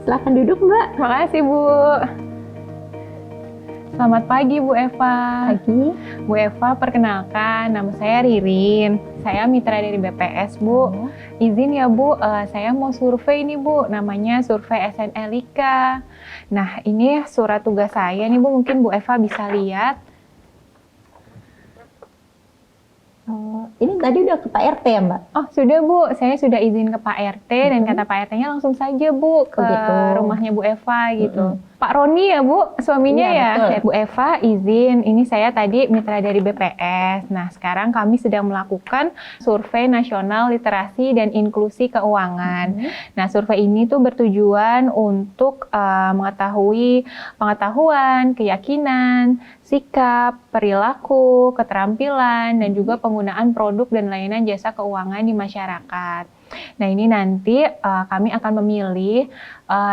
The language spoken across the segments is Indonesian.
Silakan duduk, Mbak. Makasih, Bu. Selamat pagi, Bu Eva. Pagi. Bu Eva, perkenalkan, nama saya Ririn. Saya mitra dari BPS, Bu. Izin ya, Bu, saya mau survei nih, Bu. Namanya survei SNLIK. Nah, ini surat tugas saya nih, Bu. Mungkin Bu Eva bisa lihat. Ini tadi udah ke Pak RT ya, Mbak? Oh, sudah, Bu. Saya sudah izin ke Pak RT dan kata Pak RT-nya langsung saja, Bu, ke rumahnya Bu Eva gitu. Pak Roni ya, Bu, suaminya Iya, ya? betul. Bu Eva, izin. Ini saya tadi mitra dari BPS. Nah, sekarang kami sedang melakukan survei nasional literasi dan inklusi keuangan. Nah, survei ini tuh bertujuan untuk mengetahui pengetahuan, keyakinan, sikap, perilaku, keterampilan, dan juga penggunaan produk dan layanan jasa keuangan di masyarakat. Nah, ini nanti kami akan memilih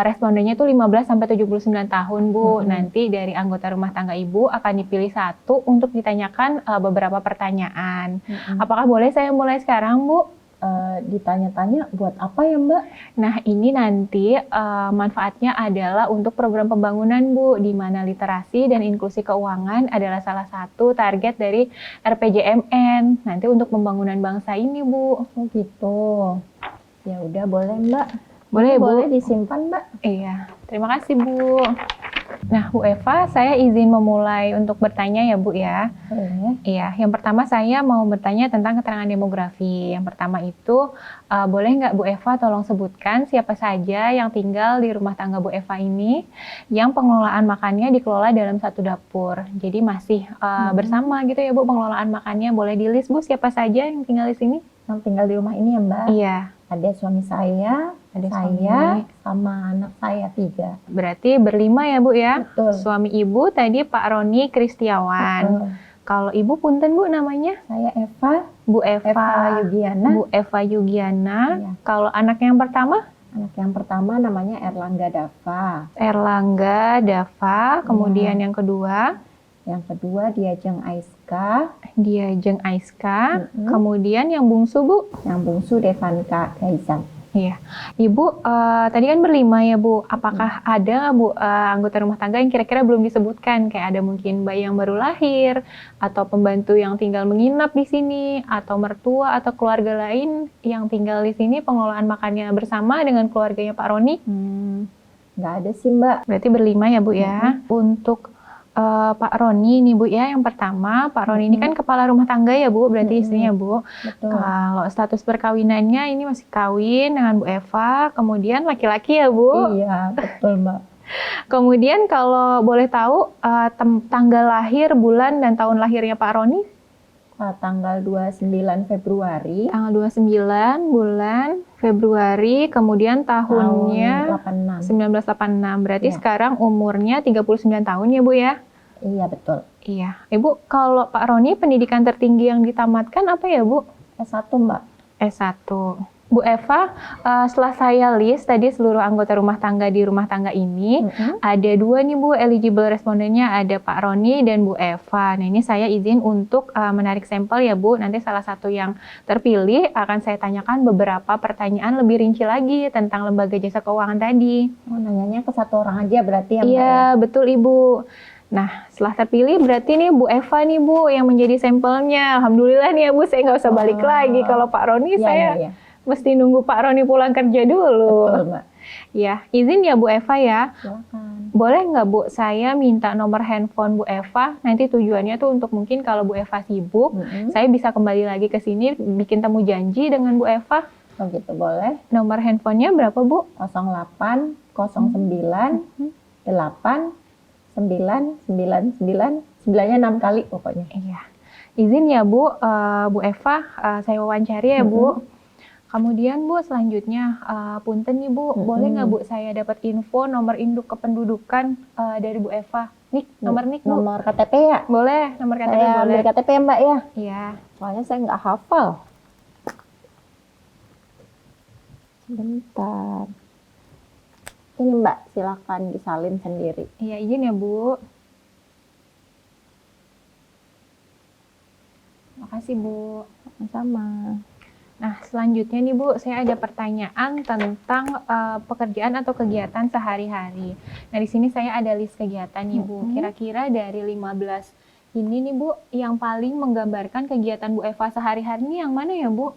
respondennya itu 15 sampai 79 tahun, Bu. Nanti dari anggota rumah tangga Ibu akan dipilih satu untuk ditanyakan beberapa pertanyaan. Apakah boleh saya mulai sekarang, Bu? Ditanya-tanya buat apa ya, Mbak? Nah, ini nanti manfaatnya adalah untuk program pembangunan, Bu, di mana literasi dan inklusi keuangan adalah salah satu target dari RPJMN. Nanti untuk pembangunan bangsa ini, Bu. Oh gitu. Ya udah, boleh, Mbak. Boleh, Bu? Boleh disimpan, Mbak. Iya, terima kasih, Bu. Nah, Bu Eva, saya izin memulai untuk bertanya ya, Bu ya. Iya, yang pertama saya mau bertanya tentang keterangan demografi. Yang pertama itu, boleh nggak Bu Eva tolong sebutkan siapa saja yang tinggal di rumah tangga Bu Eva ini, yang pengelolaan makannya dikelola dalam satu dapur. Jadi masih bersama gitu ya, Bu, pengelolaan makannya. Boleh di-list, Bu, siapa saja yang tinggal di sini? Yang tinggal di rumah ini ya, Mbak? Iya. Ada suami saya, sama anak saya 3. Berarti berlima ya, Bu ya? Betul. Suami Ibu tadi Pak Roni Kristiawan. Betul. Kalau Ibu punten, Bu, namanya? Saya Eva. Bu Eva Yugiana. Bu Eva Yugiana. Iya. Kalau anak yang pertama? Anak yang pertama namanya Erlangga Dava. Erlangga Dava. Kemudian yang kedua? Yang kedua Diajeng Aiska. Diajeng Aiska. Kemudian yang bungsu, Bu? Yang bungsu Devanka Gaizan. Iya. Ibu, tadi kan berlima ya, Bu. Apakah ada nggak, Bu, anggota rumah tangga yang kira-kira belum disebutkan? Kayak ada mungkin bayi yang baru lahir, atau pembantu yang tinggal menginap di sini, atau mertua atau keluarga lain yang tinggal di sini pengelolaan makannya bersama dengan keluarganya Pak Roni? Nggak ada sih, Mbak. Berarti berlima ya, Bu ya. Untuk Pak Roni nih, Bu ya, yang pertama Pak Roni ini kan kepala rumah tangga ya, Bu, berarti istrinya, Bu. Betul. Kalau status perkawinannya ini masih kawin dengan Bu Eva, kemudian laki-laki ya, Bu? Iya, betul, Mbak. Kemudian kalau boleh tahu tanggal lahir, bulan, dan tahun lahirnya Pak Roni? Tanggal 29 Februari. Tanggal 29 bulan Februari, kemudian tahunnya 1986. Berarti sekarang umurnya 39 tahun ya, Bu ya? Iya, betul. Iya. Ibu, kalau Pak Roni pendidikan tertinggi yang ditamatkan apa ya, Bu? S1, Mbak. S1. Bu Eva, setelah saya list tadi seluruh anggota rumah tangga di rumah tangga ini, ada 2 nih, Bu, eligible respondennya, ada Pak Roni dan Bu Eva. Nah, ini saya izin untuk menarik sampel ya, Bu. Nanti salah satu yang terpilih akan saya tanyakan beberapa pertanyaan lebih rinci lagi tentang lembaga jasa keuangan tadi. Oh, nanyanya ke satu orang aja berarti ya, Mbak? Iya, betul, Ibu. Nah, setelah terpilih berarti nih Bu Eva nih, Bu, yang menjadi sampelnya. Alhamdulillah nih ya, Bu, saya nggak usah balik lagi. Kalau Pak Roni saya mesti nunggu Pak Roni pulang kerja dulu. Betul, Mbak. Ya, izin ya Bu Eva ya. Silakan. Boleh nggak, Bu, saya minta nomor handphone Bu Eva? Nanti tujuannya tuh untuk mungkin kalau Bu Eva sibuk, saya bisa kembali lagi ke sini bikin temu janji dengan Bu Eva. Oh gitu, boleh. Nomor handphonenya berapa, Bu? 08 09 8 999. 9-nya 6 kali pokoknya. Iya. Izin ya, Bu, Bu Eva, saya wawancari ya, Bu. Kemudian, Bu, selanjutnya, punten nih, Bu, boleh nggak, Bu, saya dapat info nomor induk kependudukan dari Bu Eva? Nik, nomor nik, Bu. Nomor KTP ya? Boleh, nomor KTP Saya boleh. ambil KTP ya, Mbak ya? Iya. Soalnya saya nggak hafal. Sebentar. Ini, Mbak, silakan disalin sendiri. Iya, izin ya, Bu. Makasih, Bu. Sama-sama. Nah, selanjutnya nih Bu, saya ada pertanyaan tentang pekerjaan atau kegiatan sehari-hari. Nah, di sini saya ada list kegiatan nih Bu. Kira-kira dari 15 ini nih Bu, yang paling menggambarkan kegiatan Bu Eva sehari-hari ini yang mana ya Bu?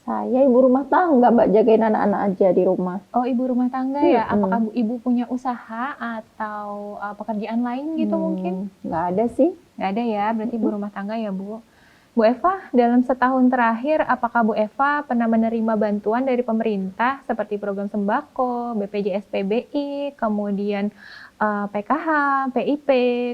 Saya ibu rumah tangga, Mbak, jagain anak-anak aja di rumah. Oh, ibu rumah tangga ya? Apakah Ibu punya usaha atau pekerjaan lain gitu mungkin? Nggak ada sih. Nggak ada ya, berarti ibu rumah tangga ya Bu. Bu Eva, dalam setahun terakhir, apakah Bu Eva pernah menerima bantuan dari pemerintah seperti program sembako, BPJS PBI, kemudian PKH, PIP,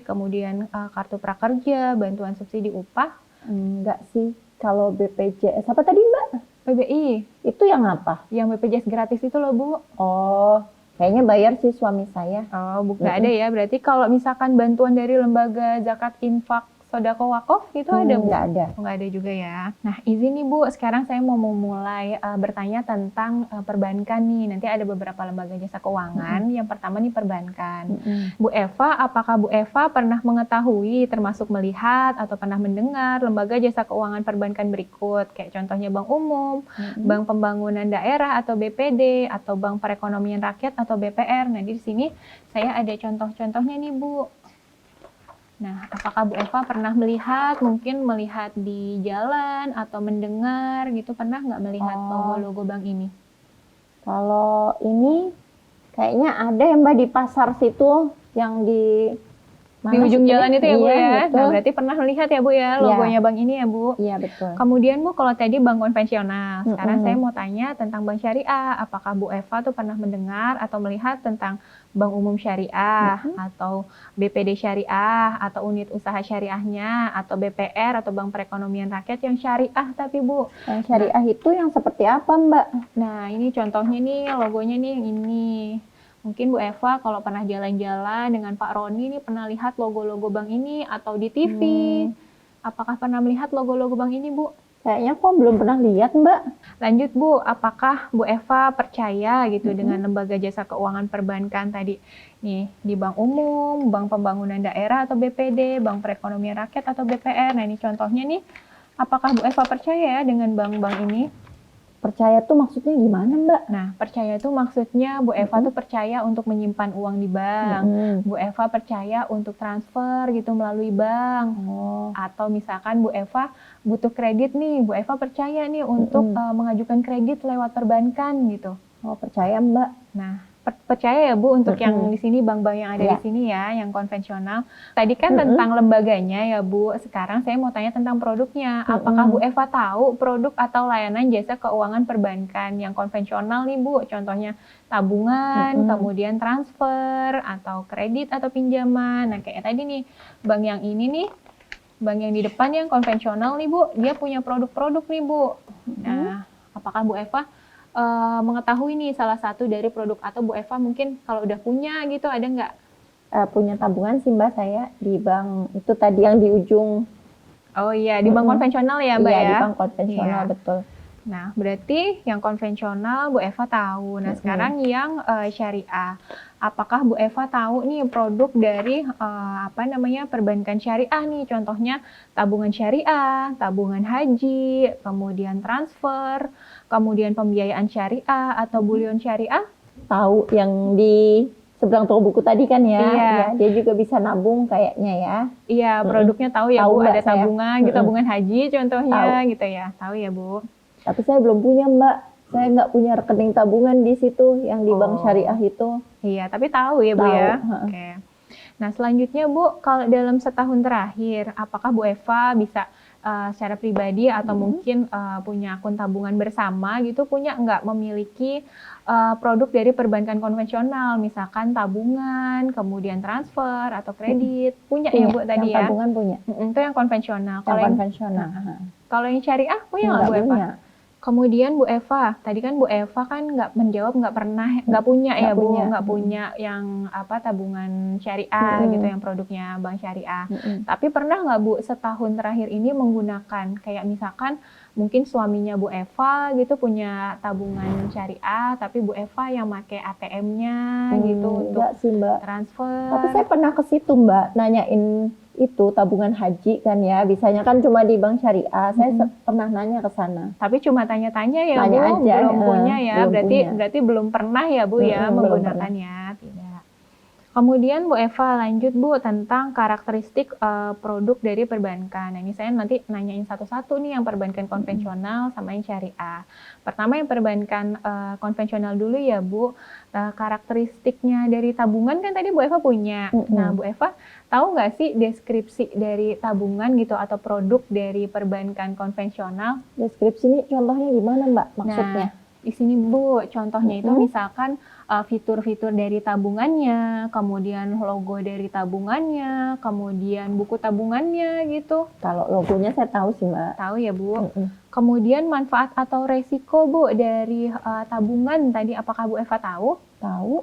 kemudian kartu prakerja, bantuan subsidi upah? Enggak sih. Kalau BPJS apa tadi, Mbak? PBI, Itu yang apa? yang BPJS gratis itu loh Bu. Oh, kayaknya bayar sih suami saya. Oh, nggak ada ya. Berarti kalau misalkan bantuan dari lembaga zakat infak sodako wakof itu ada Bu? Nggak ada. Nggak ada juga ya. Nah, izin nih Bu, sekarang saya mau memulai bertanya tentang perbankan nih. Nanti ada beberapa lembaga jasa keuangan. Yang pertama nih perbankan. Bu Eva, apakah Bu Eva pernah mengetahui, termasuk melihat atau pernah mendengar lembaga jasa keuangan perbankan berikut? Kayak contohnya Bank Umum, Bank Pembangunan Daerah atau BPD, atau Bank Perekonomian Rakyat atau BPR. Nah, di sini saya ada contoh-contohnya nih Bu. Nah, apakah Bu Eva pernah melihat, mungkin melihat di jalan atau mendengar gitu, pernah nggak melihat logo-logo bank ini? Kalau ini kayaknya ada ya, Mbak, di pasar situ yang di Di ujung jalan itu ya Bu iya, ya? betul. Nah, berarti pernah melihat ya Bu ya, logonya bank ini ya Bu? Iya, betul. Kemudian Bu, kalau tadi bank konvensional, sekarang saya mau tanya tentang bank syariah. Apakah Bu Eva tuh pernah mendengar atau melihat tentang Bank Umum Syariah, atau BPD Syariah, atau unit usaha syariahnya, atau BPR, atau Bank Perekonomian Rakyat yang syariah tapi Bu? Yang syariah itu yang seperti apa, Mbak? Nah, ini contohnya nih, logonya nih yang ini. Mungkin Bu Eva kalau pernah jalan-jalan dengan Pak Roni nih pernah lihat logo-logo bank ini atau di TV. Apakah pernah melihat logo-logo bank ini, Bu? Kayaknya kok belum pernah lihat, Mbak. Lanjut Bu, apakah Bu Eva percaya gitu dengan lembaga jasa keuangan perbankan tadi? Nih, di Bank Umum, Bank Pembangunan Daerah atau BPD, Bank Perekonomian Rakyat atau BPR. Nah, ini contohnya nih, apakah Bu Eva percaya ya dengan bank-bank ini? Percaya tuh maksudnya gimana, Mbak? Nah, percaya itu maksudnya Bu Eva tuh percaya untuk menyimpan uang di bank. Bu Eva percaya untuk transfer gitu melalui bank. Atau misalkan Bu Eva butuh kredit nih, Bu Eva percaya nih untuk mengajukan kredit lewat perbankan gitu. Oh, percaya, Mbak. Nah, percaya ya Bu untuk yang di sini, bank-bank yang ada di sini ya, yang konvensional. Tadi kan tentang lembaganya ya Bu, sekarang saya mau tanya tentang produknya. Apakah Bu Eva tahu produk atau layanan jasa keuangan perbankan yang konvensional nih Bu? Contohnya tabungan, kemudian transfer, atau kredit atau pinjaman. Nah, kayak tadi nih, bank yang ini nih, bank yang di depan yang konvensional nih Bu, dia punya produk-produk nih Bu. Nah, apakah Bu Eva mengetahui nih salah satu dari produk, atau Bu Eva mungkin kalau udah punya gitu, ada nggak? Punya tabungan sih, Mbak, saya di bank itu tadi yang di ujung. Oh iya, di bank konvensional ya Mbak Iya, ya? di bank konvensional, betul. Nah, berarti yang konvensional Bu Eva tahu. Nah, sekarang yang syariah. Apakah Bu Eva tahu nih produk dari perbankan syariah nih? Contohnya tabungan syariah, tabungan haji, kemudian transfer, kemudian pembiayaan syariah atau bulion syariah? Tahu yang di seberang toko buku tadi kan ya? Iya. Ya, dia juga bisa nabung kayaknya ya. Iya, produknya tahu ya Tahu, Bu, Mbak, ada saya. tabungan, gitu, tabungan haji contohnya gitu ya. Tahu ya Bu. Tapi saya belum punya, Mbak. Saya nggak punya rekening tabungan di situ yang di bank syariah itu. Iya, tapi tahu ya Bu ya. Oke. Nah, selanjutnya Bu, kalau dalam setahun terakhir, apakah Bu Eva bisa secara pribadi atau mungkin punya akun tabungan bersama gitu, punya nggak memiliki produk dari perbankan konvensional, misalkan tabungan, kemudian transfer atau kredit, punya ya Bu tadi ya? Tabungan punya. Itu yang konvensional. Yang konvensional. Kalau yang syariah punya nggak Bu Eva? Punya. Kemudian Bu Eva, tadi kan Bu Eva kan nggak menjawab, nggak punya ya Bu, nggak punya yang tabungan syariah gitu, yang produknya bank syariah. Tapi pernah nggak Bu setahun terakhir ini menggunakan, kayak misalkan mungkin suaminya Bu Eva gitu punya tabungan syariah, tapi Bu Eva yang pakai ATM-nya gitu untuk enggak sih, Mbak. transfer. Tapi saya pernah ke situ, Mbak, nanyain itu tabungan haji kan ya, bisanya kan cuma di bank syariah. Saya pernah nanya ke sana. Tapi cuma tanya-tanya ya Tanya Bu, aja, belum punya ya. belum berarti punya. belum pernah ya Bu ya Belum menggunakannya. Tidak. Kemudian Bu Eva lanjut Bu tentang karakteristik produk dari perbankan. Nah, ini saya nanti nanyain satu-satu nih yang perbankan konvensional sama yang syariah. Pertama yang perbankan konvensional dulu ya Bu. Karakteristiknya dari tabungan kan tadi Bu Eva punya. Nah Bu Eva tahu nggak sih deskripsi dari tabungan gitu atau produk dari perbankan konvensional? Deskripsi ini contohnya gimana Mbak maksudnya? Nah, di sini Bu, contohnya itu misalkan fitur-fitur dari tabungannya, kemudian logo dari tabungannya, kemudian buku tabungannya gitu. Kalau logonya saya tahu sih Mbak. Tahu ya Bu. Kemudian manfaat atau resiko Bu dari tabungan tadi apakah Bu Eva tahu? Tahu.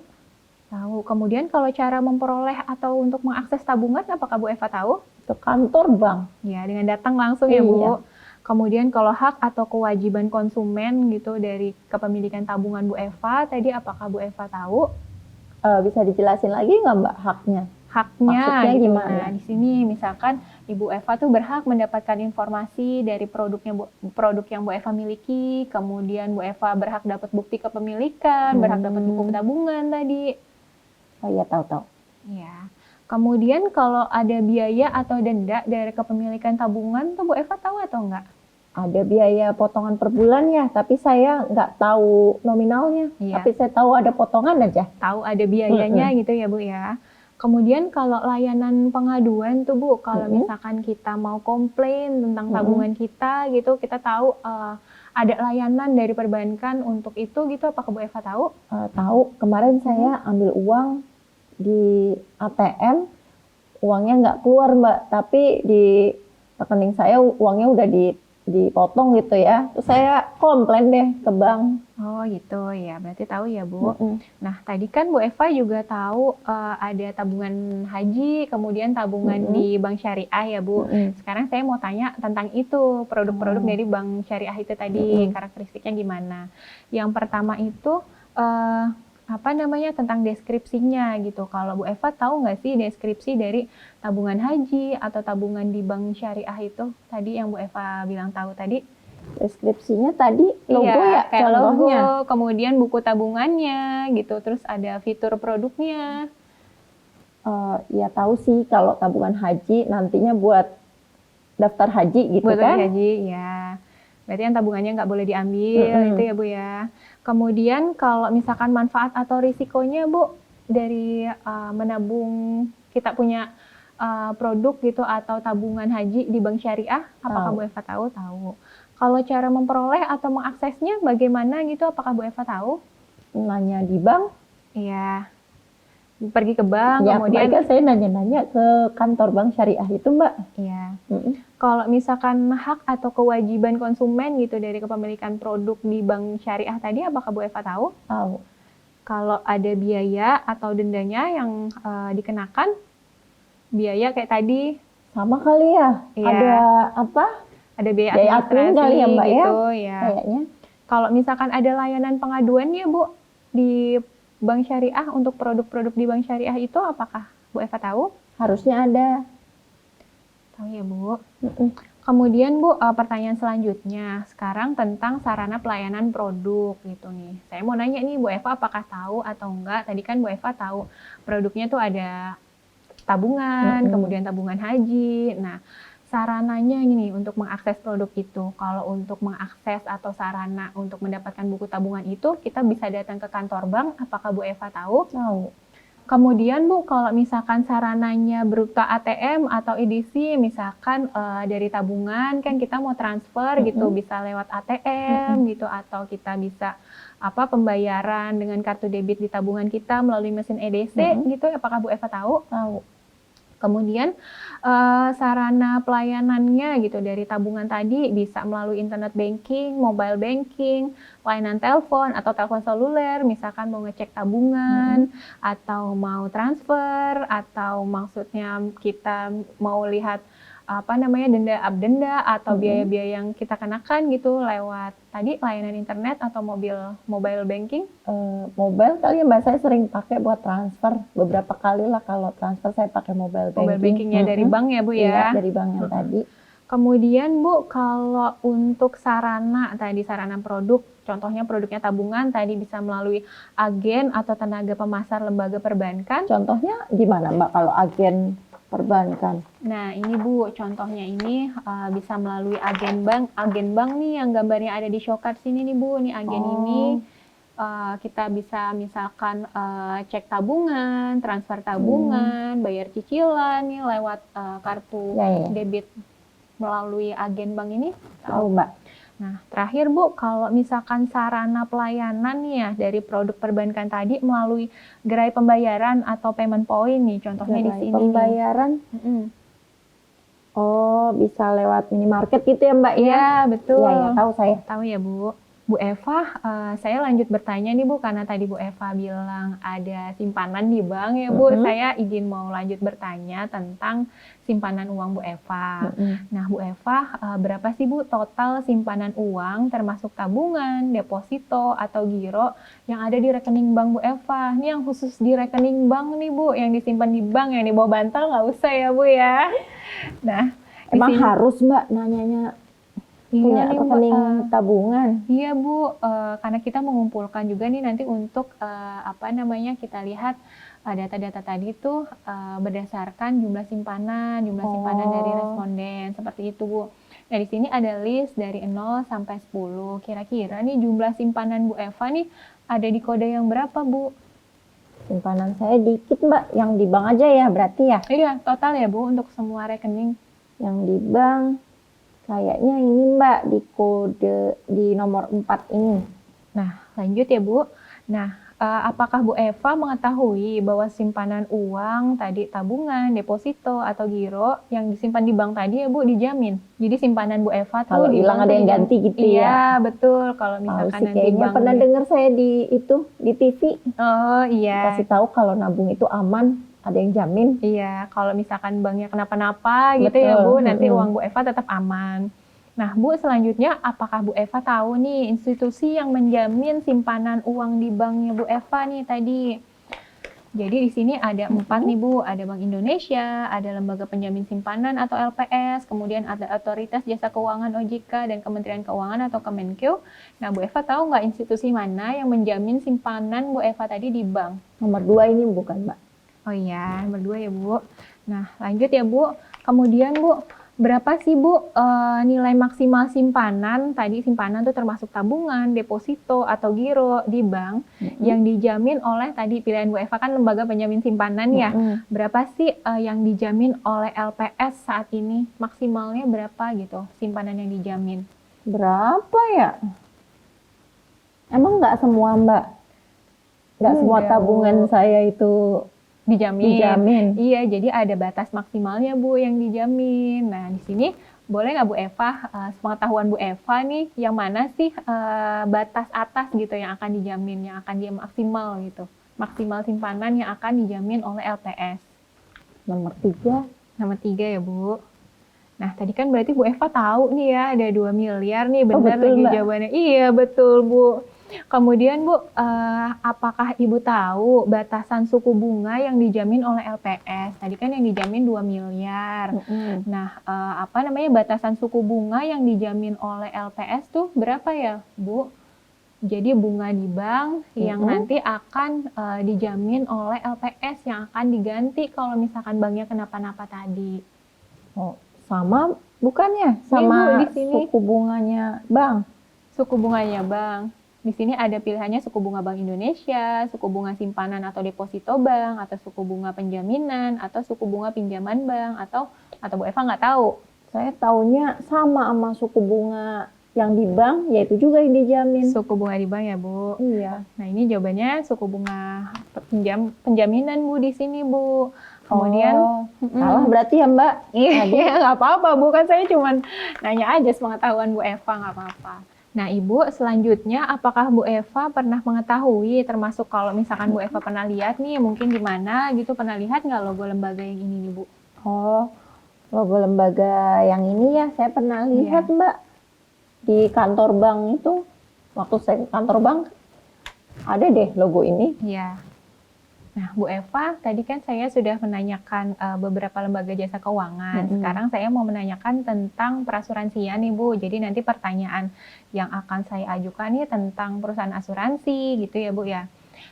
Tahu. Kemudian kalau cara memperoleh atau untuk mengakses tabungan apakah Bu Eva tahu? Ke kantor bank. Ya, dengan datang langsung ya Bu. Iya. Kemudian kalau hak atau kewajiban konsumen gitu dari kepemilikan tabungan Bu Eva, tadi apakah Bu Eva tahu? Bisa dijelasin lagi nggak Mbak haknya? Haknya Maksudnya gitu. gimana? Nah, di sini misalkan Ibu Eva tuh berhak mendapatkan informasi dari produk yang Bu Eva miliki, kemudian Bu Eva berhak dapat bukti kepemilikan, berhak dapat buku tabungan tadi. Oh iya, tahu. Ya. Kemudian kalau ada biaya atau denda dari kepemilikan tabungan tuh Bu Eva tahu atau enggak? Ada biaya potongan per bulan ya, tapi saya nggak tahu nominalnya. Iya. Tapi saya tahu ada potongan aja. Tahu ada biayanya gitu ya Bu ya. Kemudian kalau layanan pengaduan tuh Bu, kalau misalkan kita mau komplain tentang tabungan kita gitu, kita tahu ada layanan dari perbankan untuk itu gitu, apakah Bu Eva tahu? Tahu, kemarin saya ambil uang di ATM, uangnya nggak keluar Mbak, tapi di rekening saya uangnya udah dipotong gitu ya. Terus saya komplain deh ke bank. Oh gitu ya, berarti tahu ya Bu. Nah tadi kan Bu Eva juga tahu ada tabungan haji, kemudian tabungan di bank syariah ya Bu. Sekarang saya mau tanya tentang itu, produk-produk dari bank syariah itu tadi, karakteristiknya gimana. Yang pertama itu tentang deskripsinya gitu. Kalau Bu Eva tahu nggak sih deskripsi dari tabungan haji atau tabungan di bank syariah itu tadi yang Bu Eva bilang tahu tadi? Deskripsinya tadi logo iya, ya kayak contohnya. logo, kemudian buku tabungannya gitu, terus ada fitur produknya. Ya tahu sih kalau tabungan haji nantinya buat daftar haji gitu Buat kan? haji ya. Berarti yang tabungannya nggak boleh diambil itu ya Bu ya. Kemudian kalau misalkan manfaat atau risikonya Bu dari menabung, kita punya produk gitu atau tabungan haji di bank syariah, apakah Bu Eva tahu? Tahu. Kalau cara memperoleh atau mengaksesnya bagaimana gitu, apakah Bu Eva tahu? Nanya di bank. Iya. Pergi ke bank, Ya, kemudian saya nanya-nanya ke kantor bank syariah itu Mbak. iya. Kalau misalkan hak atau kewajiban konsumen gitu dari kepemilikan produk di bank syariah tadi, apakah Bu Eva tahu? Tahu. Kalau ada biaya atau dendanya yang dikenakan, biaya kayak tadi. Sama kali ya. Iya. Ada apa? Ada biaya admin administrasi kali ya Mbak gitu ya. Kayaknya. Kalau misalkan ada layanan pengaduan ya Bu di bank syariah untuk produk-produk di bank syariah itu, apakah Bu Eva tahu? Harusnya ada. Tahu ya Bu. Kemudian Bu, pertanyaan selanjutnya sekarang tentang sarana pelayanan produk gitu nih. Saya mau nanya nih Bu Eva, apakah tahu atau enggak? Tadi kan Bu Eva tahu produknya tuh ada tabungan, kemudian tabungan haji. Nah, sarananya ini untuk mengakses produk itu. Kalau untuk mengakses atau sarana untuk mendapatkan buku tabungan itu, kita bisa datang ke kantor bank. Apakah Bu Eva tahu? Tahu. Kemudian Bu, kalau misalkan sarananya berupa ATM atau EDC, misalkan dari tabungan kan kita mau transfer gitu, bisa lewat ATM gitu, atau kita bisa pembayaran dengan kartu debit di tabungan kita melalui mesin EDC gitu. Apakah Bu Eva tahu? Tahu. Kemudian sarana pelayanannya gitu dari tabungan tadi bisa melalui internet banking, mobile banking, layanan telepon atau telepon seluler, misalkan mau ngecek tabungan atau mau transfer atau maksudnya kita mau lihat denda atau biaya-biaya yang kita kenakan gitu lewat tadi layanan internet atau mobile banking? Mobile kali ya Mbak, saya sering pakai buat transfer. Beberapa kali lah kalau transfer saya pakai mobile banking. Mobile bankingnya dari bank ya Bu ya? Iya, dari bank yang tadi. Kemudian Bu, kalau untuk sarana produk, contohnya produknya tabungan tadi bisa melalui agen atau tenaga pemasar lembaga perbankan. Contohnya gimana Mbak kalau agen perbankan? Nah ini Bu, contohnya ini bisa melalui agen bank nih yang gambarnya ada di showcard sini nih Bu, nih agen ini. Kita bisa misalkan cek tabungan, transfer tabungan, bayar cicilan nih lewat kartu debit melalui agen bank ini. Tahu Mbak. Nah, terakhir Bu, kalau misalkan sarana pelayanan nih ya dari produk perbankan tadi melalui gerai pembayaran atau payment point nih, contohnya di sini. Pembayaran. Oh, bisa lewat minimarket gitu ya Mbak ya? Iya, betul. Iya, tahu saya. Tahu ya Bu. Bu Eva, saya lanjut bertanya nih Bu, karena tadi Bu Eva bilang ada simpanan di bank ya Bu, saya izin mau lanjut bertanya tentang simpanan uang Bu Eva. Nah Bu Eva, berapa sih Bu total simpanan uang termasuk tabungan, deposito, atau giro yang ada di rekening bank Bu Eva? Ini yang khusus di rekening bank nih Bu, yang disimpan di bank, yang di bawah bantal nggak usah ya Bu ya. Nah, emang harus Mbak nanyanya punya rekening tabungan? Iya Bu, karena kita mengumpulkan juga nih nanti untuk kita lihat data-data tadi tuh berdasarkan jumlah simpanan dari responden, seperti itu Bu. Nah di sini ada list dari 0 sampai 10. Kira-kira nih jumlah simpanan Bu Eva nih ada di kode yang berapa Bu? Simpanan saya dikit Mbak, yang di bank aja ya berarti ya? Iya, total ya Bu untuk semua rekening. Yang di bank kayaknya ini Mbak di kode di nomor 4 ini. Nah, lanjut ya Bu. Nah, apakah Bu Eva mengetahui bahwa simpanan uang tadi tabungan, deposito, atau giro yang disimpan di bank tadi ya Bu dijamin? Jadi simpanan Bu Eva tuh kalau hilang ada yang ganti gitu ya? Iya, betul. Kalau misalkan nanti kayaknya bank pernah dengar saya di TV. Oh iya. Kasih tahu kalau nabung itu aman, ada yang jamin. Iya, kalau misalkan banknya kenapa-napa gitu ya Bu, nanti uang Bu Eva tetap aman. Nah Bu, selanjutnya apakah Bu Eva tahu nih institusi yang menjamin simpanan uang di banknya Bu Eva nih tadi? Jadi di sini ada 4 nih Bu, ada Bank Indonesia, ada Lembaga Penjamin Simpanan atau LPS, kemudian ada Otoritas Jasa Keuangan OJK dan Kementerian Keuangan atau Kemenkeu. Nah Bu Eva tahu nggak institusi mana yang menjamin simpanan Bu Eva tadi di bank? Nomor 2 ini bukan Mbak? Oh iya, nomor 2 ya Bu. Nah lanjut ya Bu, kemudian Bu, berapa sih Bu nilai maksimal simpanan, tadi simpanan tuh termasuk tabungan, deposito, atau giro di bank yang dijamin oleh tadi pilihan Bu Eva kan lembaga penjamin simpanan ya. Berapa sih yang dijamin oleh LPS saat ini? Maksimalnya berapa gitu simpanan yang dijamin? Berapa ya? Emang nggak semua Mbak? Nggak semua tabungan saya itu dijamin. Iya, jadi ada batas maksimalnya Bu yang dijamin. Nah, di sini boleh nggak Bu Eva, sepengetahuan Bu Eva nih, yang mana sih batas atas gitu yang akan dijamin, yang akan dia maksimal gitu. Maksimal simpanan yang akan dijamin oleh LPS. Nomor 3. Nomor 3 ya Bu. Nah, tadi kan berarti Bu Eva tahu nih ya, ada 2 miliar nih, benar lagi jawabannya. Iya, betul Bu. Kemudian Bu, apakah Ibu tahu batasan suku bunga yang dijamin oleh LPS? Tadi kan yang dijamin 2 miliar. Nah, batasan suku bunga yang dijamin oleh LPS tuh berapa ya Bu? Jadi bunga di bank yang nanti akan dijamin oleh LPS yang akan diganti kalau misalkan banknya kenapa-napa tadi. Oh, sama bukannya? Sama Bu, di sini suku bunganya bank? Suku bunganya bank. Di sini ada pilihannya suku bunga Bank Indonesia, suku bunga simpanan atau deposito bank, atau suku bunga penjaminan, atau suku bunga pinjaman bank, atau Bu Eva nggak tahu? Saya taunya sama suku bunga yang di bank, yaitu juga yang dijamin. Suku bunga di bank ya Bu? Iya. Nah ini jawabannya suku bunga penjaminan Bu di sini Bu. Kemudian salah berarti ya Mbak? Iya nggak apa-apa Bu, kan saya cuma nanya aja sepengetahuan Bu Eva, nggak apa-apa. Nah Ibu, selanjutnya apakah Bu Eva pernah mengetahui, termasuk kalau misalkan Bu Eva pernah lihat nih, mungkin di mana gitu, pernah lihat nggak logo lembaga yang ini nih Bu? Oh, Logo lembaga yang ini ya, saya pernah lihat Mbak di kantor bank itu. Waktu saya ke kantor bank, ada deh logo ini. Iya. Nah, Bu Eva, tadi kan saya sudah menanyakan beberapa lembaga jasa keuangan. Sekarang saya mau menanyakan tentang perasuransian nih Bu. Jadi nanti pertanyaan yang akan saya ajukan nih tentang perusahaan asuransi gitu ya Bu ya.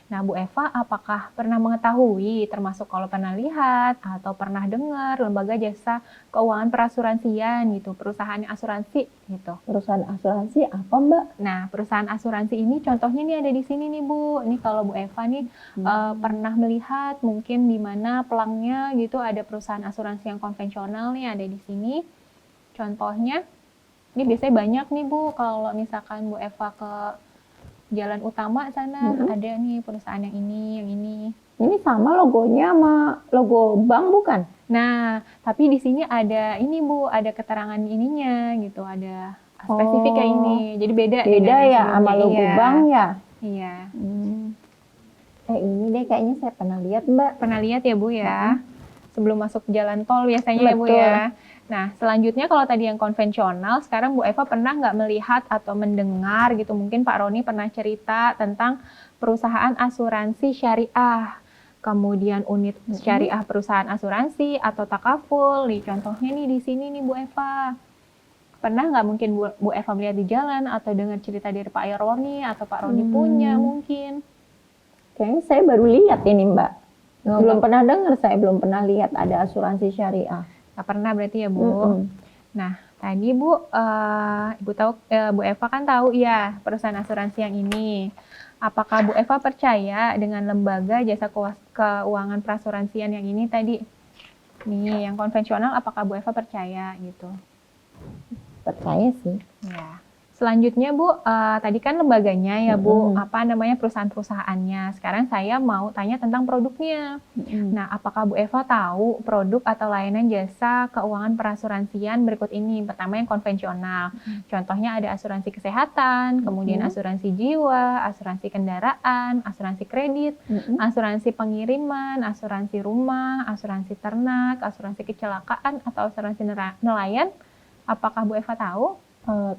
Nah, Bu Eva, apakah pernah mengetahui, termasuk kalau pernah lihat atau pernah dengar lembaga jasa keuangan perasuransian gitu, perusahaan asuransi gitu? Perusahaan asuransi apa Mbak? Nah, perusahaan asuransi ini contohnya nih ada di sini nih Bu. Nih kalau Bu Eva nih pernah melihat mungkin di mana pelangnya gitu ada perusahaan asuransi yang konvensional nih ada di sini. Contohnya, ini biasanya banyak nih Bu kalau misalkan Bu Eva ke jalan utama sana ada nih perusahaan yang ini, yang ini. Ini sama logonya sama logo bank bukan? Nah, tapi di sini ada ini Bu, ada keterangan ininya gitu, ada spesifik kayak ini. Jadi beda Beda dengan ya sebelumnya. sama logo Iya. bank ya? Iya. Ini deh kayaknya saya pernah lihat Mbak. Pernah lihat ya Bu ya? Sebelum masuk jalan tol biasanya ya Bu ya? Nah, selanjutnya kalau tadi yang konvensional, sekarang Bu Eva pernah nggak melihat atau mendengar gitu, mungkin Pak Roni pernah cerita tentang perusahaan asuransi syariah, kemudian unit syariah perusahaan asuransi atau takaful, nih contohnya nih di sini nih Bu Eva. Pernah nggak mungkin Bu Eva melihat di jalan atau dengar cerita dari Pak Roni atau Pak Roni punya mungkin? Kayaknya saya baru lihat ini Mbak. Belum pernah dengar, saya belum pernah lihat ada asuransi syariah. Nggak pernah berarti ya Bu? Nah, tadi Bu, Bu Eva kan tahu ya perusahaan asuransi yang ini. Apakah Bu Eva percaya dengan lembaga jasa keuangan perasuransian yang ini tadi? Nih, yang konvensional apakah Bu Eva percaya gitu? Percaya sih. Ya. Selanjutnya Bu, tadi kan lembaganya ya Bu, apa namanya perusahaan-perusahaannya. Sekarang saya mau tanya tentang produknya. Nah, apakah Bu Eva tahu produk atau layanan jasa keuangan perasuransian berikut ini? Pertama yang konvensional. Contohnya ada asuransi kesehatan, kemudian asuransi jiwa, asuransi kendaraan, asuransi kredit, asuransi pengiriman, asuransi rumah, asuransi ternak, asuransi kecelakaan, atau asuransi nelayan. Apakah Bu Eva tahu?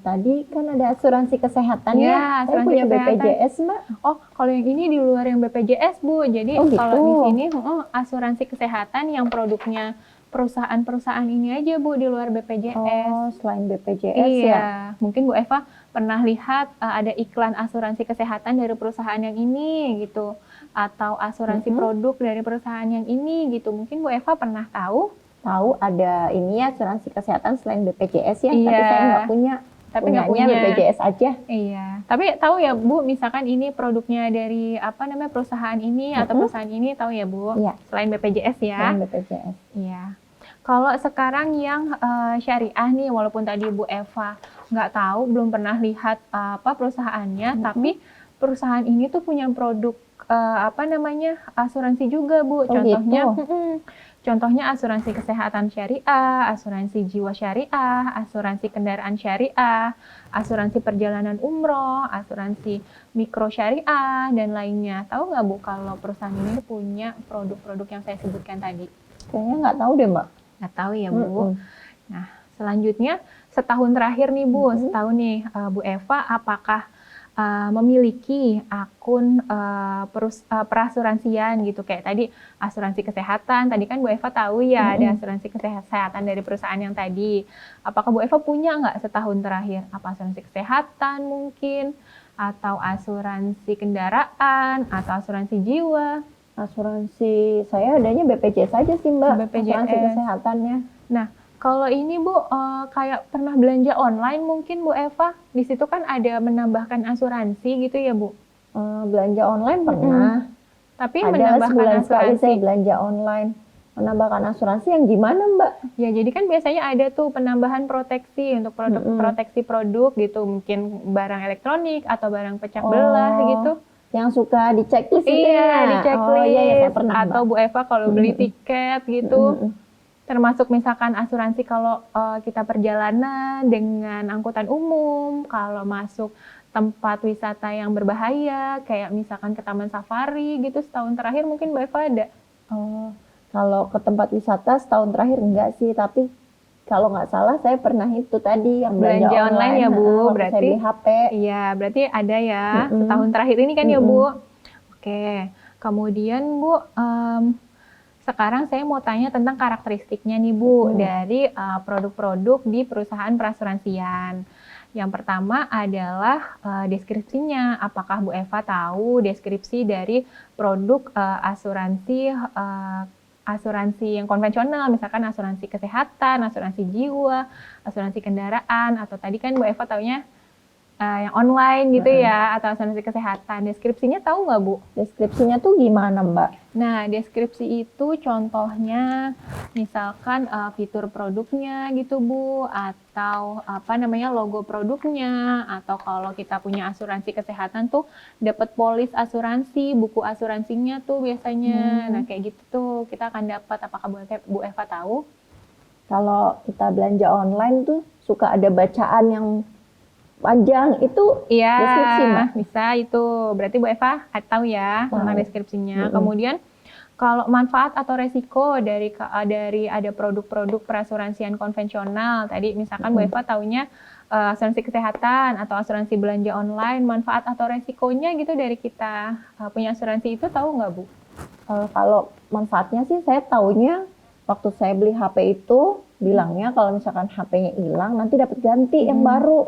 Tadi kan ada asuransi kesehatan ya. Saya punya kesehatan. BPJS Mbak. Oh, kalau yang ini di luar yang BPJS Bu. Jadi kalau di sini asuransi kesehatan yang produknya perusahaan-perusahaan ini aja Bu di luar BPJS. Oh, selain BPJS ya. Mungkin Bu Eva pernah lihat ada iklan asuransi kesehatan dari perusahaan yang ini gitu, atau asuransi produk dari perusahaan yang ini gitu. Mungkin Bu Eva pernah tahu? Tahu ada ini ya asuransi kesehatan selain BPJS ya, tapi saya nggak punya. Tapi nggak punya BPJS aja. Iya. Tapi tahu ya Bu, misalkan ini produknya dari apa namanya perusahaan ini atau perusahaan ini, tahu ya Bu? Iya. Selain BPJS ya. Selain BPJS. Iya. Kalau sekarang yang syariah nih, walaupun tadi Bu Eva nggak tahu, belum pernah lihat apa perusahaannya, tapi perusahaan ini tuh punya produk apa namanya asuransi juga Bu. Contohnya. Contohnya asuransi kesehatan syariah, asuransi jiwa syariah, asuransi kendaraan syariah, asuransi perjalanan umroh, asuransi mikro syariah, dan lainnya. Tahu nggak Bu kalau perusahaan ini punya produk-produk yang saya sebutkan tadi? Kayaknya nggak tahu deh Mbak. Nggak tahu ya Bu. Nah, selanjutnya setahun terakhir nih Bu, setahun nih Bu Eva, apakah memiliki akun perasuransian gitu, kayak tadi asuransi kesehatan, tadi kan Bu Eva tahu ya ada asuransi kesehatan dari perusahaan yang tadi. Apakah Bu Eva punya nggak setahun terakhir? Apa asuransi kesehatan mungkin, atau asuransi kendaraan, atau asuransi jiwa? Asuransi saya adanya BPJS saja sih Mbak, BPJS. asuransi kesehatannya. Nah, kalau ini Bu, kayak pernah belanja online mungkin Bu Eva, di situ kan ada menambahkan asuransi gitu ya Bu? Belanja online pernah. Tapi ada menambahkan sebulan sekali asuransi. saya belanja online. Menambahkan asuransi yang gimana Mbak? Ya, jadi kan biasanya ada tuh penambahan proteksi untuk produk proteksi produk gitu, mungkin barang elektronik atau barang pecah belah gitu. Yang suka di checklist itu Iya, ya? di checklist. Oh iya, saya pernah atau Mbak. Bu Eva kalau beli tiket gitu. Termasuk misalkan asuransi kalau kita perjalanan dengan angkutan umum, kalau masuk tempat wisata yang berbahaya, kayak misalkan ke taman safari gitu, setahun terakhir mungkin Bu Eva ada. Kalau ke tempat wisata setahun terakhir enggak sih, tapi Kalau nggak salah saya pernah itu tadi yang belanja Belanja online ya, Bu. waktu saya Berarti beli HP. iya, berarti ada ya Mm-mm. setahun terakhir ini kan ya, Mm-mm. Bu. Oke. Kemudian, Bu, sekarang saya mau tanya tentang karakteristiknya nih, Bu, dari produk-produk di perusahaan perasuransian. Yang pertama adalah deskripsinya. Apakah Bu Eva tahu deskripsi dari produk asuransi yang konvensional, misalkan asuransi kesehatan, asuransi jiwa, asuransi kendaraan, atau tadi kan Bu Eva taunya yang online gitu ya, atau asuransi kesehatan. Deskripsinya tahu nggak, Bu? Deskripsinya tuh gimana, Mbak? Nah, deskripsi itu contohnya misalkan fitur produknya gitu, Bu, atau apa namanya logo produknya, atau kalau kita punya asuransi kesehatan tuh dapat polis asuransi, buku asuransinya tuh biasanya. Nah, kayak gitu tuh kita akan dapat. Apakah Bu Eva tahu? Kalau kita belanja online tuh suka ada bacaan yang panjang, itu Iya, deskripsi, Mbak. bisa itu. Berarti Bu Eva tahu ya tentang Tahu. deskripsinya. Kemudian kalau manfaat atau resiko dari ada produk-produk perasuransian konvensional, tadi misalkan Bu Eva taunya asuransi kesehatan atau asuransi belanja online, manfaat atau resikonya gitu dari kita punya asuransi itu tahu nggak, Bu? Kalau manfaatnya sih saya taunya waktu saya beli HP itu bilangnya kalau misalkan HP-nya hilang nanti dapat ganti yang baru.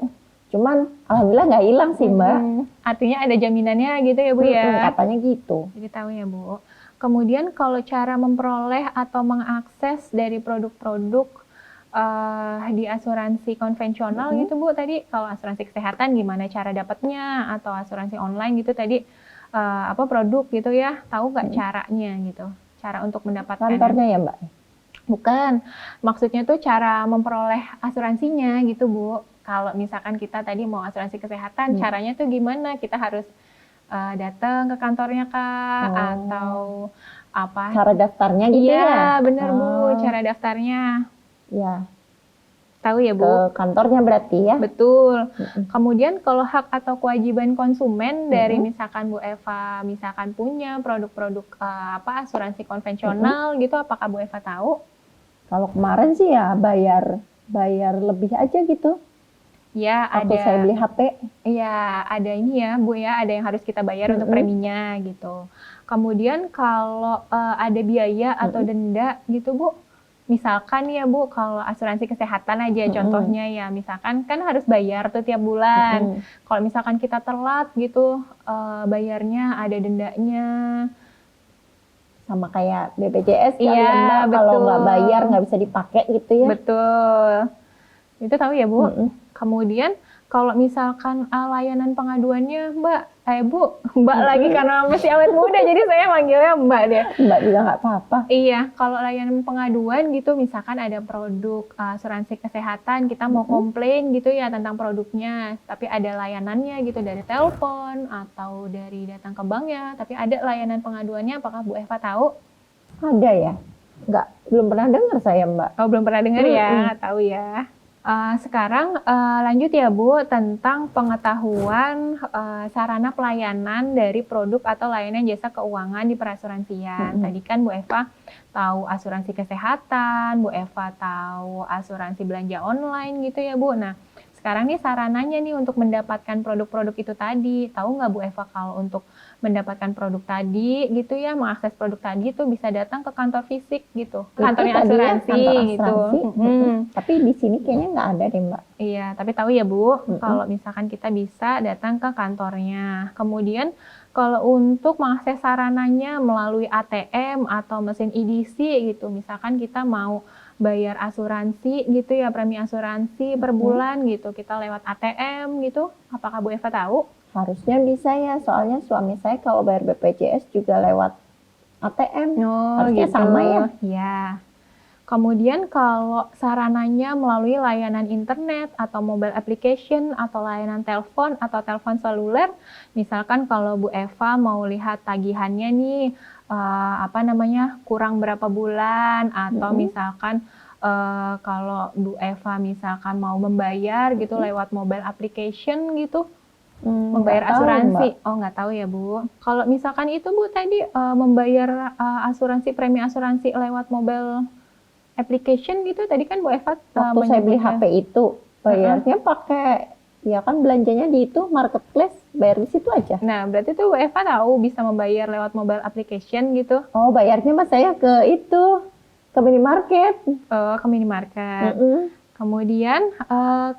Cuman alhamdulillah nggak hilang sih, Mbak. Artinya ada jaminannya gitu ya, Bu ya? Katanya gitu. Jadi tahu ya, Bu. Kemudian kalau cara memperoleh atau mengakses dari produk-produk di asuransi konvensional gitu, Bu, tadi kalau asuransi kesehatan gimana cara dapatnya, atau asuransi online gitu tadi produk gitu ya, tahu nggak caranya gitu, cara untuk mendapatkan? Kantornya ya, Mbak? Bukan, maksudnya tuh cara memperoleh asuransinya gitu, Bu. Kalau misalkan kita tadi mau asuransi kesehatan, caranya tuh gimana? Kita harus datang ke kantornya kah? Atau apa? Cara daftarnya gitu ya? Iya, bener Bu, cara daftarnya. Ya, Tahu ya, Bu? ke kantornya berarti ya? Betul. Kemudian kalau hak atau kewajiban konsumen dari misalkan Bu Eva misalkan punya produk-produk asuransi konvensional gitu, apakah Bu Eva tahu? Kalau kemarin sih ya bayar lebih aja gitu. Ya, Waktu ada. saya beli HP. Iya, ada ini ya, Bu ya, ada yang harus kita bayar untuk preminya gitu. Kemudian kalau ada biaya atau denda gitu, Bu. Misalkan ya, Bu, kalau asuransi kesehatan aja contohnya ya, misalkan kan harus bayar tuh tiap bulan. Kalau misalkan kita telat gitu bayarnya, ada dendanya. Sama kayak BPJS kali Iya, ya, Mbak. Kalau nggak bayar nggak bisa dipakai gitu ya? Betul. Itu tahu ya, Bu? Kemudian kalau misalkan layanan pengaduannya Mbak lagi karena masih awet muda jadi saya manggilnya Mbak deh. Mbak juga nggak apa-apa. Iya, kalau layanan pengaduan gitu misalkan ada produk asuransi kesehatan, kita mau komplain gitu ya tentang produknya, tapi ada layanannya gitu dari telepon atau dari datang ke banknya, tapi ada layanan pengaduannya, apakah Bu Eva tahu? Ada ya? Belum pernah dengar saya, Mbak. Oh, belum pernah dengar ya, nggak tahu ya. Sekarang lanjut ya, Bu, tentang pengetahuan sarana pelayanan dari produk atau layanan jasa keuangan di perasuransian. Tadi kan Bu Eva tahu asuransi kesehatan, Bu Eva tahu asuransi belanja online gitu ya, Bu. Nah, sekarang nih sarananya nih untuk mendapatkan produk-produk itu tadi. Tahu nggak Bu Eva kalau untuk mendapatkan produk tadi gitu ya, mengakses produk tadi itu bisa datang ke kantor fisik gitu, kantornya asuransi gitu. Tapi di sini kayaknya nggak ada deh, Mbak. Iya, tapi tahu ya, Bu, kalau misalkan kita bisa datang ke kantornya. Kemudian kalau untuk mengakses sarananya melalui ATM atau mesin EDC gitu, misalkan kita mau bayar asuransi gitu ya, premi asuransi per bulan gitu, kita lewat ATM gitu, apakah Bu Eva tahu? Harusnya bisa ya, soalnya suami saya kalau bayar BPJS juga lewat ATM. Harusnya gitu. sama ya? Ya. Kemudian kalau sarananya melalui layanan internet atau mobile application atau layanan telepon atau telepon seluler, misalkan kalau Bu Eva mau lihat tagihannya nih, kurang berapa bulan, atau misalkan kalau Bu Eva misalkan mau membayar gitu lewat mobile application gitu, membayar asuransi. Oh, nggak tahu ya, Bu. Kalau misalkan itu, Bu, tadi membayar asuransi, premi asuransi lewat mobile application gitu tadi kan Bu Eva Waktu saya beli menyebutnya. HP itu bayarnya pakai, ya kan belanjanya di itu marketplace, bayar di situ aja. Nah, berarti tuh Bu Eva tahu bisa membayar lewat mobile application gitu, Oh, bayarnya mas saya ke itu, ke minimarket. ke minimarket. Mm-mm. Kemudian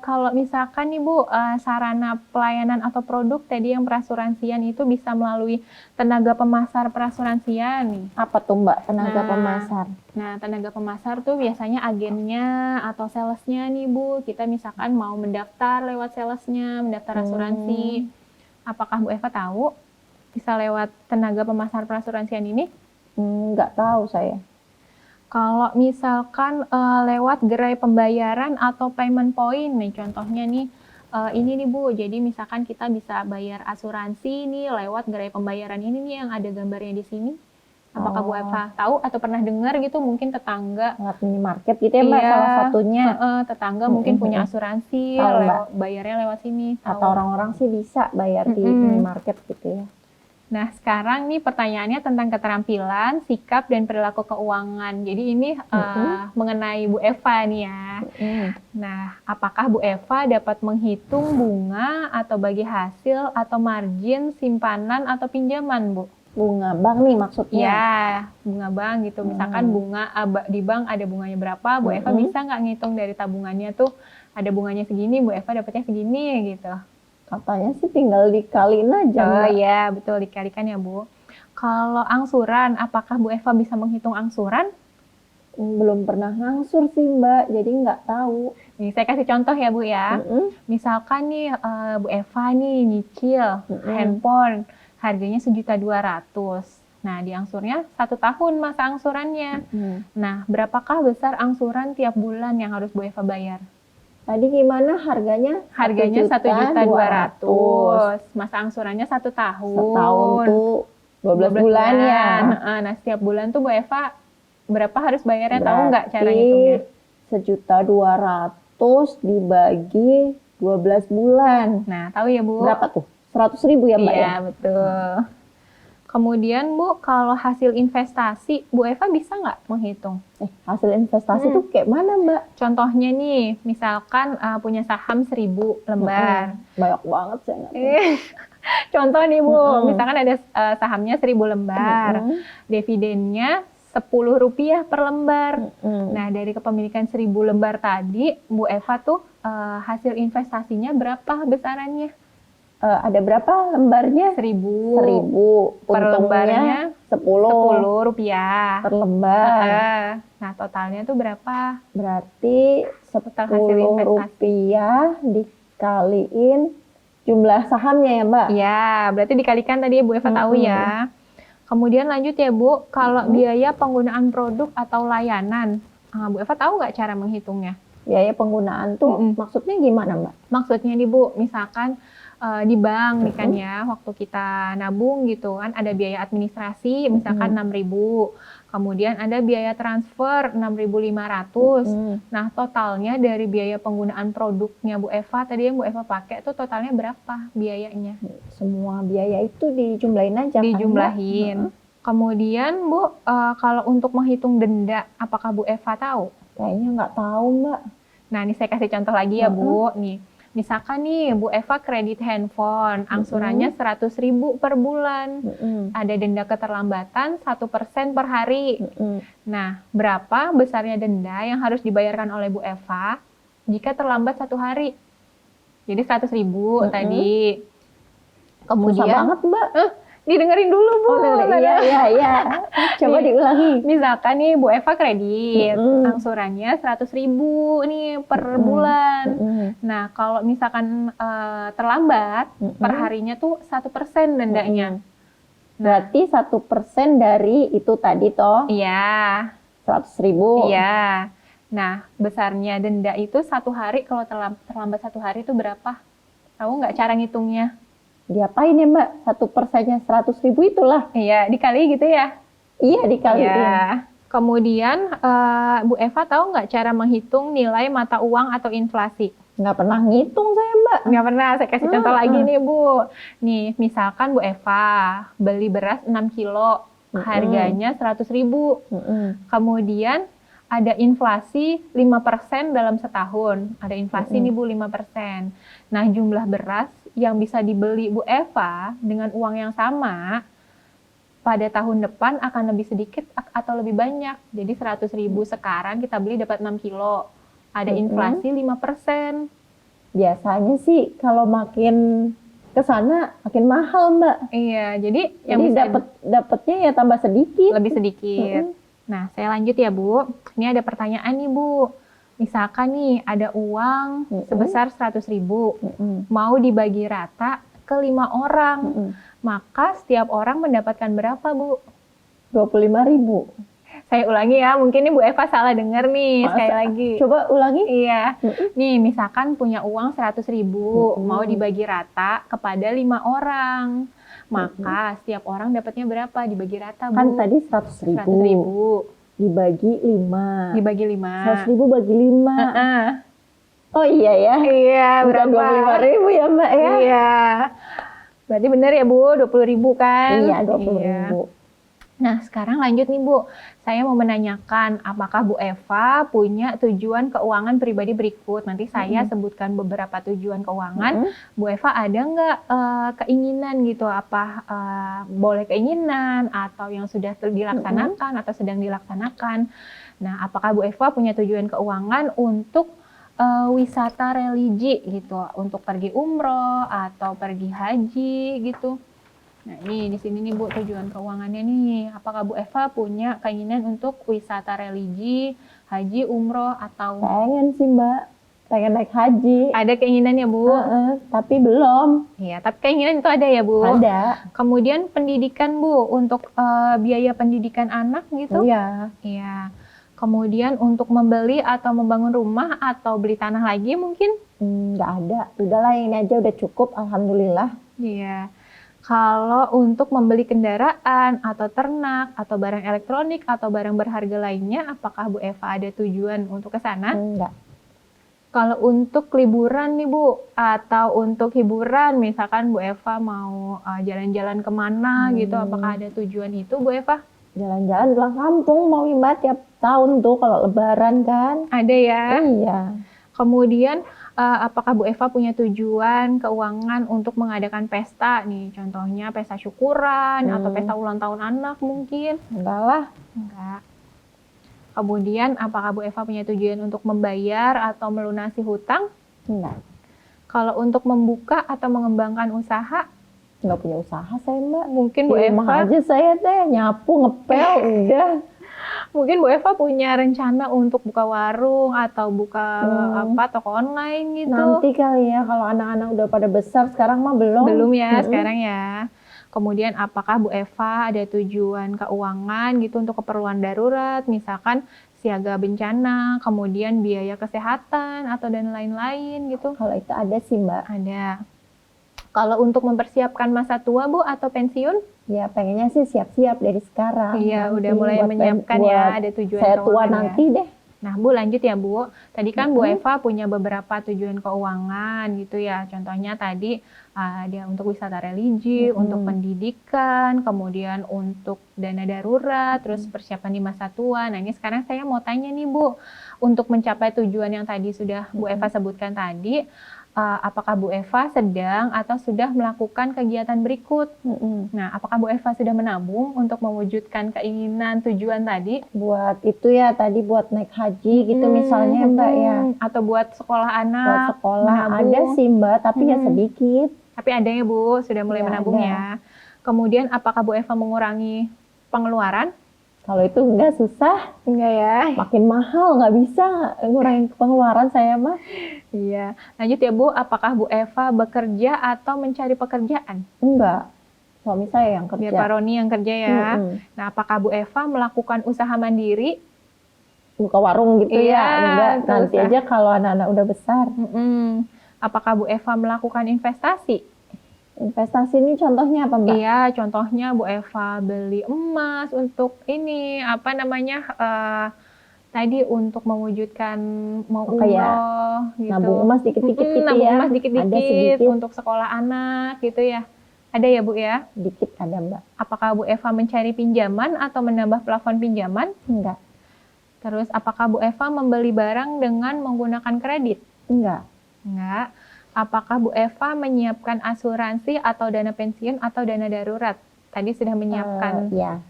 kalau misalkan nih Bu, sarana pelayanan atau produk tadi yang perasuransian itu bisa melalui tenaga pemasar perasuransian nih. Apa tuh Mbak, tenaga Nah, pemasar? Nah, tenaga pemasar tuh biasanya agennya atau salesnya nih Bu. Kita misalkan mau mendaftar lewat salesnya, mendaftar asuransi. Apakah Bu Eva tahu bisa lewat tenaga pemasar perasuransian ini? Nggak tahu saya. Kalau misalkan lewat gerai pembayaran atau payment point, nih contohnya nih, ini nih Bu, jadi misalkan kita bisa bayar asuransi nih lewat gerai pembayaran ini nih yang ada gambarnya di sini. Apakah Bu Eva tahu atau pernah dengar gitu, mungkin tetangga? Lewat minimarket gitu ya Mbak, Iya, salah satunya. tetangga mungkin punya asuransi, Tahu, Mbak. bayarnya lewat sini. Atau Tahu. orang-orang sih bisa bayar di minimarket gitu ya. Nah, sekarang nih pertanyaannya tentang keterampilan, sikap, dan perilaku keuangan. Jadi ini mengenai Bu Eva nih ya. Nah, apakah Bu Eva dapat menghitung bunga atau bagi hasil atau margin simpanan atau pinjaman, Bu? Bunga bank nih maksudnya. Ya, bunga bank gitu. Misalkan bunga di bank ada bunganya berapa, Bu Eva bisa nggak ngitung dari tabungannya tuh ada bunganya segini, Bu Eva dapatnya segini gitu. Katanya sih tinggal dikaliin aja Oh Mbak. iya, betul dikalikan ya Bu. Kalau angsuran, apakah Bu Eva bisa menghitung angsuran? Belum pernah ngangsur sih Mbak, jadi nggak tahu. Nih, saya kasih contoh ya Bu ya. Misalkan nih Bu Eva nih nyicil handphone, harganya 1.200.000. Nah, diangsurnya 1 tahun masa angsurannya. Nah, berapakah besar angsuran tiap bulan yang harus Bu Eva bayar? Tadi gimana harganya? Harganya 1.200.000. Masa angsurannya 1 tahun. Setahun tuh 12 bulan ya. Nah, setiap bulan tuh Bu Eva berapa harus bayarnya? Tahu nggak cara ngitungnya? 1.200.000 dibagi 12 bulan. Nah, tahu ya Bu? Berapa tuh? 100.000 ya Mbak ya? Iya, betul. Kemudian Bu, kalau hasil investasi, Bu Eva bisa nggak menghitung? Hasil investasi tuh kayak mana Mbak? Contohnya nih, misalkan punya saham 1.000 lembar. Banyak banget saya nggak tahu. Contoh nih Bu, misalkan ada sahamnya 1.000 lembar, dividennya Rp10 per lembar. Nah, dari kepemilikan 1.000 lembar tadi, Bu Eva tuh hasil investasinya berapa besarannya? Ada berapa lembarnya? 1.000. 1.000. Per lembarnya Untungnya 10 Rp10 per lembar. Nah, totalnya tuh berapa? Berarti Total hasil investasi. Rp10 dikaliin jumlah sahamnya ya Mbak? Ya, berarti dikalikan tadi Bu Eva tahu ya. Kemudian lanjut ya Bu, kalau biaya penggunaan produk atau layanan, Bu Eva tahu nggak cara menghitungnya? Biaya penggunaan tuh maksudnya gimana Mbak? Maksudnya nih Bu, misalkan di bank nih kan ya, waktu kita nabung gitu kan ada biaya administrasi misalkan 6.000. Kemudian ada biaya transfer 6.500. Nah, totalnya dari biaya penggunaan produknya Bu Eva tadi yang Bu Eva pakai tuh totalnya berapa biayanya? Semua biaya itu dijumlahin aja Dijumlahin. kan Mbak? Kemudian Bu, kalau untuk menghitung denda, apakah Bu Eva tahu? Kayaknya nggak tahu Mbak. Nah, ini saya kasih contoh lagi ya Bu. Nih, misalkan nih Bu Eva kredit handphone, angsurannya 100.000 per bulan. Ada denda keterlambatan 1% per hari. Nah, berapa besarnya denda yang harus dibayarkan oleh Bu Eva jika terlambat 1 hari? Jadi 100.000 tadi. Susah Kemudian banget Mbak. didengerin dulu Bu. Iya. Coba Nih, diulangi. Misalkan nih Bu Eva kredit, angsurannya 100.000 nih per bulan. Nah, kalau misalkan terlambat, per harinya tuh 1% dendanya. Berarti 1% dari itu tadi toh Iya. 100.000. Iya. Nah, besarnya denda itu 1 hari, kalau terlambat 1 hari itu berapa? Tahu nggak cara ngitungnya? Diapain ya Mbak? 1%-nya 100.000 itulah. Iya, dikali gitu ya? Iya dikaliin. Iya. Kemudian Bu Eva tahu nggak cara menghitung nilai mata uang atau inflasi? Nggak pernah ngitung saya Mbak. Nggak pernah, saya kasih contoh lagi nih Bu. Nih, misalkan Bu Eva beli beras 6 kilo, harganya 100.000. Kemudian ada inflasi 5% dalam setahun. Ada inflasi nih Bu 5%. Nah, jumlah beras yang bisa dibeli Bu Eva dengan uang yang sama pada tahun depan akan lebih sedikit atau lebih banyak. Jadi 100.000 sekarang kita beli dapat 6 kilo. Ada inflasi 5%. Biasanya sih kalau makin ke sana makin mahal, Mbak. Iya, jadi Jadi dapatnya ya tambah sedikit. lebih sedikit. Nah, saya lanjut ya Bu. Ini ada pertanyaan nih Bu. Misalkan nih ada uang sebesar 100.000, mau dibagi rata ke 5 orang, maka setiap orang mendapatkan berapa Bu? 25.000. Saya ulangi ya, mungkin nih Bu Eva salah dengar nih, sekali lagi. Coba ulangi. Iya, nih misalkan punya uang 100.000, mau dibagi rata kepada 5 orang. Maka setiap orang dapatnya berapa dibagi rata Bu? Kan tadi 100.000. 100.000. Dibagi 5. Dibagi 5. 100.000 bagi 5. Oh iya ya. Iya, Bukan berapa? 25.000 ya Mbak ya? Iya. Berarti benar ya Bu, 20.000 kan? Iya, 20.000. Nah, sekarang lanjut nih Bu. Saya mau menanyakan apakah Bu Eva punya tujuan keuangan pribadi berikut. Nanti saya sebutkan beberapa tujuan keuangan. Bu Eva ada nggak keinginan gitu? Apa boleh keinginan atau yang sudah dilaksanakan atau sedang dilaksanakan? Nah, apakah Bu Eva punya tujuan keuangan untuk wisata religi gitu? Untuk pergi umroh atau pergi haji gitu? Nah, ini di sini nih Bu tujuan keuangannya nih. Apakah Bu Eva punya keinginan untuk wisata religi, haji, umroh atau Pengen sih Mbak, pengen naik haji. ada keinginan ya Bu? Tapi belum. Iya, tapi keinginan itu ada ya Bu? Ada. Kemudian pendidikan Bu, untuk biaya pendidikan anak gitu? Iya. Iya. Kemudian untuk membeli atau membangun rumah atau beli tanah lagi mungkin? Nggak ada. Udahlah ini aja udah cukup, alhamdulillah. Iya. Kalau untuk membeli kendaraan atau ternak atau barang elektronik atau barang berharga lainnya, apakah Bu Eva ada tujuan untuk ke sana? Enggak. Kalau untuk liburan nih Bu, atau untuk hiburan, misalkan Bu Eva mau jalan-jalan kemana gitu, apakah ada tujuan itu Bu Eva? Jalan-jalan pulang kampung mau Mbak tiap tahun tuh kalau lebaran kan. Ada ya. Iya. Kemudian apakah Bu Eva punya tujuan keuangan untuk mengadakan pesta nih? Contohnya pesta syukuran atau pesta ulang tahun anak mungkin? Enggak lah. Enggak. Kemudian apakah Bu Eva punya tujuan untuk membayar atau melunasi hutang? Enggak. Kalau untuk membuka atau mengembangkan usaha? Enggak punya usaha saya Mbak. Mungkin Bu Di Eva rumah aja saya teh nyapu, ngepel, udah. Mungkin Bu Eva punya rencana untuk buka warung atau buka toko online gitu. Nanti kali ya kalau anak-anak udah pada besar, sekarang mah belum. Belum ya sekarang ya. Kemudian apakah Bu Eva ada tujuan keuangan gitu untuk keperluan darurat, misalkan siaga bencana, kemudian biaya kesehatan atau dan lain-lain gitu? Kalau itu ada sih Mbak. Ada. Kalau untuk mempersiapkan masa tua Bu atau pensiun? Ya pengennya sih siap-siap dari sekarang. Iya, Nanti udah mulai menyiapkan ya, ada tujuan saya tua keuangan nanti ya. deh. Nah Bu lanjut ya Bu, tadi kan Bu Eva punya beberapa tujuan keuangan gitu ya, contohnya tadi dia untuk wisata religi, untuk pendidikan, kemudian untuk dana darurat, terus persiapan di masa tua. Nah ini sekarang saya mau tanya nih Bu, untuk mencapai tujuan yang tadi sudah Bu Eva sebutkan tadi, apakah Bu Eva sedang atau sudah melakukan kegiatan berikut? Nah, apakah Bu Eva sudah menabung untuk mewujudkan keinginan tujuan tadi? Buat itu ya tadi buat naik haji gitu misalnya Mbak ya. Atau buat sekolah anak? Buat sekolah menabung. ada sih Mbak, tapi ya sedikit. Tapi ada ya Bu, sudah mulai Ya, menabung ada. ya. Kemudian apakah Bu Eva mengurangi pengeluaran? Kalau itu enggak susah, Enggak ya. makin mahal nggak bisa ngurangin pengeluaran saya mah. Iya. Lanjut ya Bu, apakah Bu Eva bekerja atau mencari pekerjaan? Enggak, suami saya yang kerja. Biar Pak Roni yang kerja ya. Nah, apakah Bu Eva melakukan usaha mandiri? Buka warung gitu Iya, ya, enggak. nggak Nanti usah. aja kalau anak-anak udah besar. Apakah Bu Eva melakukan investasi? Investasi ini contohnya apa Mbak? Iya, contohnya Bu Eva beli emas untuk ini, apa namanya, tadi untuk mewujudkan mau kayak umroh gitu. nabung emas dikit-dikit gitu Nabung ya. emas Ada dikit-dikit sedikit. untuk sekolah anak gitu ya. Ada ya Bu ya? Dikit ada Mbak. Apakah Bu Eva mencari pinjaman atau menambah plafon pinjaman? Enggak. Terus apakah Bu Eva membeli barang dengan menggunakan kredit? Enggak. Enggak. Apakah Bu Eva menyiapkan asuransi atau dana pensiun atau dana darurat? Tadi sudah menyiapkan. Ya.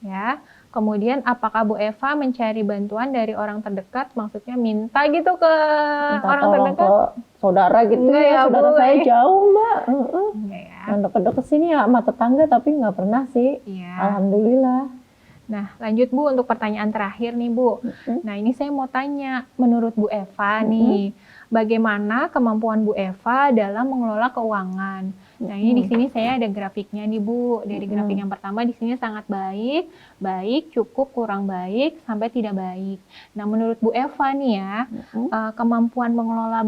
Ya. Kemudian apakah Bu Eva mencari bantuan dari orang terdekat? Maksudnya minta gitu ke Minta orang tolong terdekat? ke saudara gitu Enggak ya. ya, Saudara Bu. saya jauh, Mbak. Enggak ya. Yang deket-deket sini ya sama tetangga, tapi nggak pernah sih. Iya. Alhamdulillah. Nah, lanjut Bu untuk pertanyaan terakhir nih Bu. Nah, ini saya mau tanya, menurut Bu Eva nih, bagaimana kemampuan Bu Eva dalam mengelola keuangan? Nah, ini di sini saya ada grafiknya nih Bu. Dari grafik yang pertama di sini sangat baik, baik, cukup, kurang baik, sampai tidak baik. Nah, menurut Bu Eva nih ya, kemampuan mengelola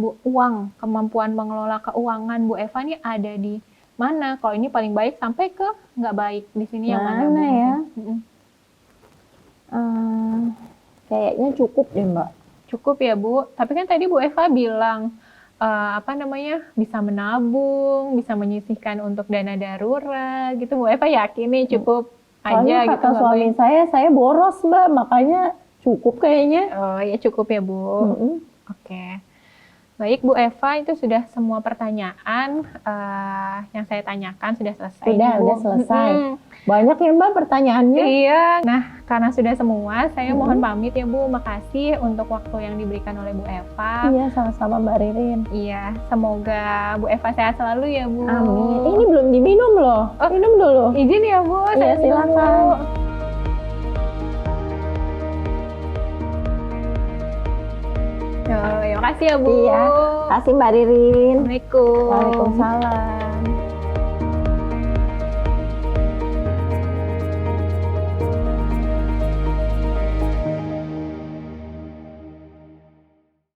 kemampuan mengelola keuangan Bu Eva nih ada di mana? Kalau ini paling baik sampai ke nggak baik. Di sini yang mana Bu? Mana ya? Mm-mm. Kayaknya cukup deh, Mbak. Cukup ya Bu, tapi kan tadi Bu Eva bilang bisa menabung, bisa menyisihkan untuk dana darurat gitu. Bu Eva yakin nih cukup Soalnya aja gitu kata nggak suami baik? saya boros, Mbak, makanya cukup kayaknya. Oh ya cukup ya Bu. Mm-mm. Oke. Baik Bu Eva, itu sudah semua pertanyaan yang saya tanyakan sudah selesai. Sudah, nih, Bu. udah selesai. Mm-mm. Banyak ya, Mbak, pertanyaannya. Iya, nah karena sudah semua, saya mohon pamit ya Bu. Makasih untuk waktu yang diberikan oleh Bu Eva. Iya, sama-sama Mbak Ririn. Iya, semoga Bu Eva sehat selalu ya Bu. Amin. Ini belum diminum loh. Minum dulu. Izin ya Bu, Iya, saya minum silakan. dulu. Ya, makasih ya Bu. Iya. Kasih Mbak Ririn. Assalamualaikum. Waalaikumsalam.